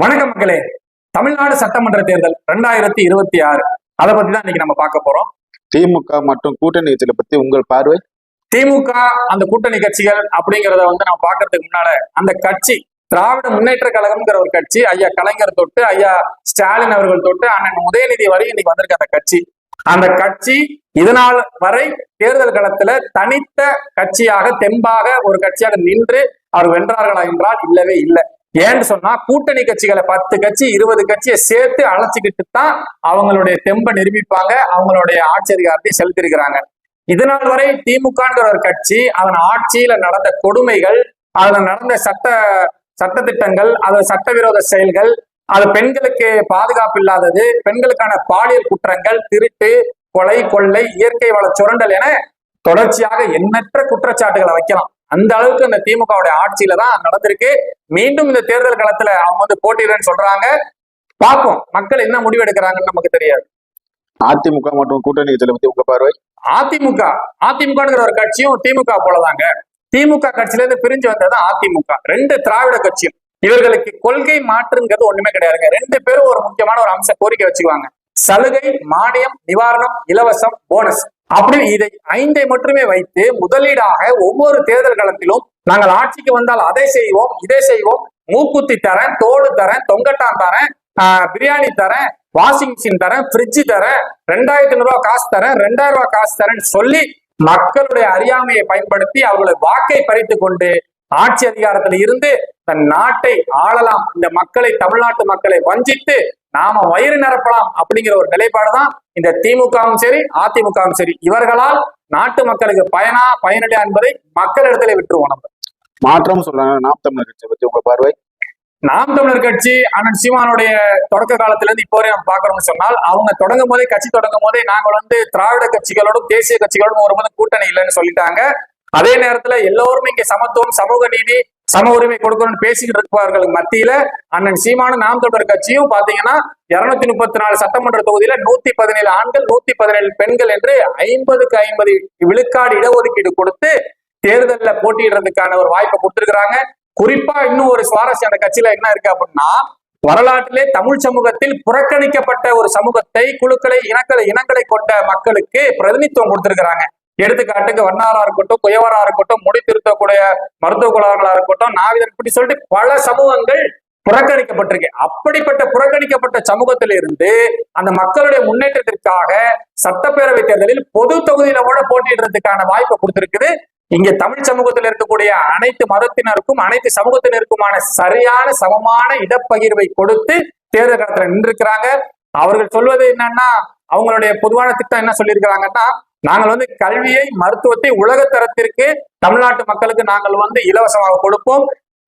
வணக்கம் மக்களே. தமிழ்நாடு சட்டமன்ற தேர்தல் 2026 அதை பத்தி தான் இன்னைக்கு நம்ம பார்க்க போறோம். திமுக மற்றும் கூட்டணி கட்சிகளை பத்தி உங்கள் பார்வை? திமுக அந்த கூட்டணி கட்சிகள் அப்படிங்கிறத நம்ம பார்க்கறதுக்கு முன்னால அந்த கட்சி திராவிட முன்னேற்ற கழகம்ங்கிற ஒரு கட்சி, ஐயா கலைஞர் தொட்டு ஐயா ஸ்டாலின் அவர்கள் தொட்டு அண்ணன் உதயநிதி வரை இன்னைக்கு வந்திருக்க அந்த கட்சி இதனால் வரை தேர்தல் களத்துல தனித்த கட்சியாக தெம்பாக ஒரு கட்சியாக நின்று அவர் வென்றார்களா என்றால் இல்லவே இல்லை. ஏன்னு சொன்னா கூட்டணி கட்சிகளை 10 கட்சி 20 கட்சியை சேர்த்து அழைச்சிக்கிட்டு தான் அவங்களுடைய தெம்பை நிரூபிப்பாங்க, அவங்களுடைய ஆட்சி அதிகாரத்தை செலுத்திருக்கிறாங்க. இதனால் வரை திமுகங்கிற ஒரு கட்சி அதன் ஆட்சியில நடந்த கொடுமைகள், அதுல நடந்த சட்டத்திட்டங்கள், அது சட்டவிரோத செயல்கள், அது பெண்களுக்கு பாதுகாப்பு இல்லாதது, பெண்களுக்கான பாலியல் குற்றங்கள், திருட்டு, கொலை, கொள்ளை, இயற்கை வள சுரண்டல் என தொடர்ச்சியாக எண்ணற்ற குற்றச்சாட்டுகளை வைக்கலாம். அந்த அளவுக்கு இந்த திமுகவுடைய ஆட்சியில தான் நடந்திருக்கு. மீண்டும் இந்த தேர்தல் களத்துல அவங்க போட்டிடுறேன்னு சொல்றாங்க. பார்ப்போம் மக்கள் என்ன முடிவு எடுக்கிறாங்கன்னு நமக்கு தெரியாது. அதிமுக மற்றும் கூட்டணி கட்சிகளை பத்தி உங்க பார்வை? அதிமுகங்கிற ஒரு கட்சியும் திமுக போலதாங்க. திமுக கட்சியில இருந்து பிரிஞ்சு வந்தது அதிமுக. 2 திராவிட கட்சியும் இவர்களுக்கு கொள்கை மாற்றுங்கிறது ஒண்ணுமே கிடையாதுங்க. 2 பேரும் ஒரு முக்கியமான ஒரு அம்ச கோரிக்கை வச்சுக்குவாங்க. சலுகை, மானியம், நிவாரணம், இலவசம், போனஸ் அப்படி இதை 5 மட்டுமே வைத்து முதலீடாக ஒவ்வொரு தேர்தல் களத்திலும் நாங்கள் ஆட்சிக்கு வந்தால் அதை செய்வோம், இதை செய்வோம், மூக்குத்தி தரேன், தோடு தரேன், தொங்கட்டான் தரேன், பிரியாணி தரேன், வாஷிங் மிஷின் தரேன், ஃப்ரிட்ஜ் தரேன், 2500 ரூபாய் காசு தரேன், 2000 ரூபாய் காசு தரேன்னு சொல்லி மக்களுடைய அறியாமையை பயன்படுத்தி அவர்களை வாக்கை பறித்து கொண்டு ஆட்சி அதிகாரத்தில் இருந்து தன் நாட்டை ஆளலாம், இந்த மக்களை, தமிழ்நாட்டு மக்களை வஞ்சித்து நாம வயிறு நிரப்பலாம் அப்படிங்கிற ஒரு நிலைப்பாடுதான் இந்த திமுகவும் சரி அதிமுகவும் சரி. இவர்களால் நாட்டு மக்களுக்கு பயனடையா என்பதை மக்கள் இடத்துல விட்டுருவோம். நம்ம மாற்றம் சொல்றாங்க. நாம் தமிழர் கட்சியை பத்தி உங்க பார்வை? நாம் தமிழர் கட்சி அண்ணன் சீமானுடைய தொடக்க காலத்துல இருந்து இப்போ வரை நம்ம பாக்குறோம்னு சொன்னால், அவங்க தொடங்கும் போதே கட்சி தொடங்கும் போதே நாங்கள் திராவிட கட்சிகளோடும் தேசிய கட்சிகளோடும் ஒருபோதும் கூட்டணி இல்லைன்னு சொல்லிட்டாங்க. அதே நேரத்துல எல்லோருமே இங்க சமத்துவம், சமூக நீதி, சம உரிமை கொடுக்கணும்னு பேசிக்கிட்டு இருப்பவர்களுக்கு மத்தியில அண்ணன் சீமானு நாம் தமிழர் கட்சியும் பாத்தீங்கன்னா 234 சட்டமன்ற தொகுதியில 117 ஆண்கள் 117 பெண்கள் என்று 50க்கு 50 விழுக்காடு இடஒதுக்கீடு கொடுத்து தேர்தலில் போட்டியிடுறதுக்கான ஒரு வாய்ப்பை கொடுத்திருக்கிறாங்க. குறிப்பா இன்னும் ஒரு சுவாரஸ்யம் அந்த கட்சியில என்ன இருக்கு அப்படின்னா, வரலாற்றிலே தமிழ் சமூகத்தில் புறக்கணிக்கப்பட்ட ஒரு சமூகத்தை, குழுக்களை, இனங்களை கொண்ட மக்களுக்கு பிரதிநிதித்துவம் கொடுத்திருக்கிறாங்க. எடுத்துக்காட்டுக்கு வண்ணாரா இருக்கட்டும், குயவரா இருக்கட்டும், முடி திருத்தக்கூடிய மருத்துவ குலங்களா இருக்கட்டும், நாவிதர் இப்படி சொல்லிட்டு பல சமூகங்கள் புறக்கணிக்கப்பட்டிருக்கு. அப்படிப்பட்ட புறக்கணிக்கப்பட்ட சமூகத்திலிருந்து அந்த மக்களுடைய முன்னேற்றத்திற்காக சட்டப்பேரவை தேர்தலில் பொது தொகுதியில கூட போட்டியிடுறதுக்கான வாய்ப்பை கொடுத்திருக்குது. இங்க தமிழ் சமூகத்தில் இருக்கக்கூடிய அனைத்து மதத்தினருக்கும் அனைத்து சமூகத்தினருக்குமான சரியான சமமான இடப்பகிர்வை கொடுத்து தேர்தல் களத்துல நின்றிருக்கிறாங்க. அவர்கள் சொல்வது என்னன்னா, அவங்களுடைய பொதுவான திட்டம் என்ன சொல்லியிருக்கிறாங்கன்னா, நாங்கள் கல்வியை, மருத்துவத்தை உலக தரத்திற்கு தமிழ்நாட்டு மக்களுக்கு நாங்கள் இலவசமாக கொடுப்போம்.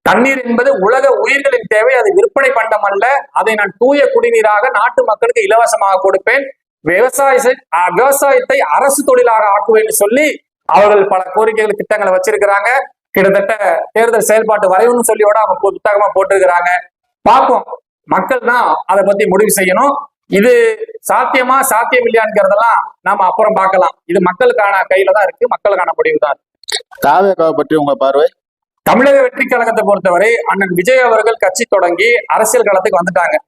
தண்ணீர் என்பது உலக உயிர்களின் தேவை, அது விற்பனை பண்டம் அல்ல. அதை நான் தூய குடிநீராக நாட்டு மக்களுக்கு இலவசமாக கொடுப்பேன். விவசாயத்தை அரசு தொழிலாக ஆக்குவேன்னு சொல்லி அவர்கள் பல கோரிக்கைகள், திட்டங்களை வச்சிருக்கிறாங்க. கிட்டத்தட்ட தேர்தல் செயல்பாட்டு வரைவுன்னு சொல்லியோட அவங்க புத்தகமா போட்டிருக்கிறாங்க. பார்ப்போம், மக்கள் தான் அதை பத்தி முடிவு செய்யணும். இது சாத்தியம் இல்லையாங்கிறதெல்லாம் நாம அப்புறம் பார்க்கலாம். இது மக்களுக்கான கையில தான் இருக்கு, மக்களுக்கான முடிவு தான். தாவேகாவை பற்றி உங்க பார்வை? தமிழக வெற்றி கழகத்தை பொறுத்தவரை அண்ணன் விஜய் அவர்கள் கட்சி தொடங்கி அரசியல் களத்துக்கு வந்துட்டாங்க.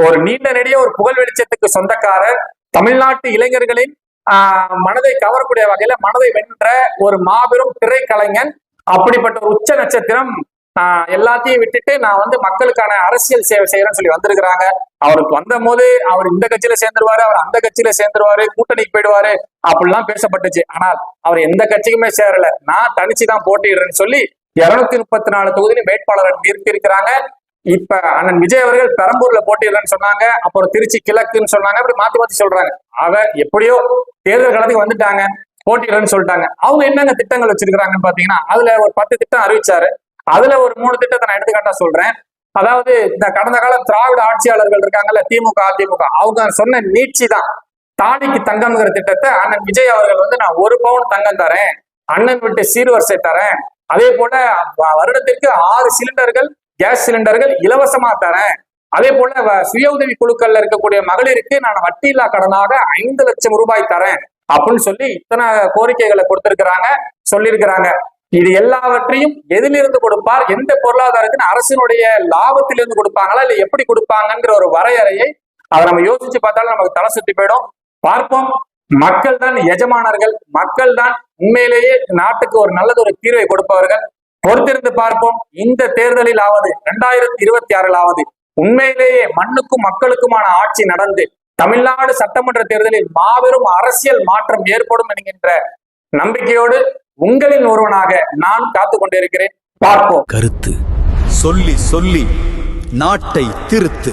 ஒரு நீண்ட நெடிய ஒரு புகழ் வெளிச்சத்துக்கு சொந்தக்காரர், தமிழ்நாட்டு இளைஞர்களின் மனதை கவரக்கூடிய வகையில மனதை வென்ற ஒரு மாபெரும் திரைக்கலைஞன். அப்படிப்பட்ட ஒரு உச்ச நட்சத்திரம் எல்லாத்தையும் விட்டுட்டு நான் மக்களுக்கான அரசியல் சேவை செய்யறேன்னு சொல்லி வந்திருக்கிறாங்க. அவருக்கு வந்த போது அவர் இந்த கட்சியில சேர்ந்துருவாரு, அவர் அந்த கட்சியில சேர்ந்துருவாரு, கூட்டணிக்கு போயிடுவாரு அப்படிலாம் பேசப்பட்டுச்சு. ஆனால் அவர் எந்த கட்சிக்குமே சேரல. நான் தனிச்சுதான் போட்டிடுறேன்னு சொல்லி 234 தொகுதியிலும் வேட்பாளரை நிறுத்தி இருக்கிறாங்க. இப்ப அண்ணன் விஜய் அவர்கள் பெரம்பூர்ல போட்டிடுறேன்னு சொன்னாங்க, அப்புறம் திருச்சி கிழக்குன்னு சொன்னாங்க. அப்படி மாத்தி சொல்றாங்க. ஆக எப்படியோ தேர்தல் களத்துக்கு வந்துட்டாங்க, போட்டிடுறேன்னு சொல்லிட்டாங்க. அவங்க என்னங்க திட்டங்கள் வச்சிருக்கிறாங்கன்னு பாத்தீங்கன்னா, அதுல ஒரு 10 திட்டம் அறிவிச்சாரு. அதுல ஒரு 3 திட்டத்தை நான் எடுத்துக்காட்டா சொல்றேன். அதாவது இந்த கடந்த கால திராவிட ஆட்சியாளர்கள் இருக்காங்கல்ல, திமுக அதிமுக, அவங்க சொன்ன நீட்சி தான் தாலிக்கு தங்கம்ங்கிற திட்டத்தை அண்ணன் விஜய் அவர்கள் நான் 1 பவுன் தங்கம் தரேன், அண்ணன் விட்டு சீர்வரிசை தரேன், அதே போல வருடத்திற்கு 6 சிலிண்டர்கள், கேஸ் சிலிண்டர்கள் இலவசமா தரேன், அதே போல சுய உதவி குழுக்கள்ல இருக்கக்கூடிய மகளிருக்கு நான் வட்டியில்லா கடனாக 5 லட்சம் ரூபாய் தரேன் அப்படின்னு சொல்லி இத்தனை கோரிக்கைகளை கொடுத்திருக்கிறாங்க, சொல்லியிருக்கிறாங்க. இது எல்லாவற்றையும் எதிலிருந்து கொடுப்பார், எந்த பொருளாதாரத்தின் அரசினுடைய லாபத்திலிருந்து கொடுப்பாங்களா இல்ல எப்படி கொடுப்பாங்கன்ற ஒரு வரையறையை அதை நம்ம யோசிச்சு பார்த்தாலும் நமக்கு தலை சுத்தி போயிடும். பார்ப்போம். மக்கள் தான் எஜமானர்கள், மக்கள் தான் உண்மையிலேயே நாட்டுக்கு ஒரு நல்லதொரு தீர்வை கொடுப்பவர்கள். பொறுத்திருந்து பார்ப்போம். இந்த தேர்தலில் ஆவது 2026 உண்மையிலேயே மண்ணுக்கும் மக்களுக்குமான ஆட்சி நடந்து தமிழ்நாடு சட்டமன்ற தேர்தலில் மாபெரும் அரசியல் மாற்றம் ஏற்படும் என்கின்ற நம்பிக்கையோடு உங்களின் ஒருவனாக நான் காத்து கொண்டிருக்கிறேன். பார்ப்போம். கருத்து சொல்லி சொல்லி நாட்டை திருத்து.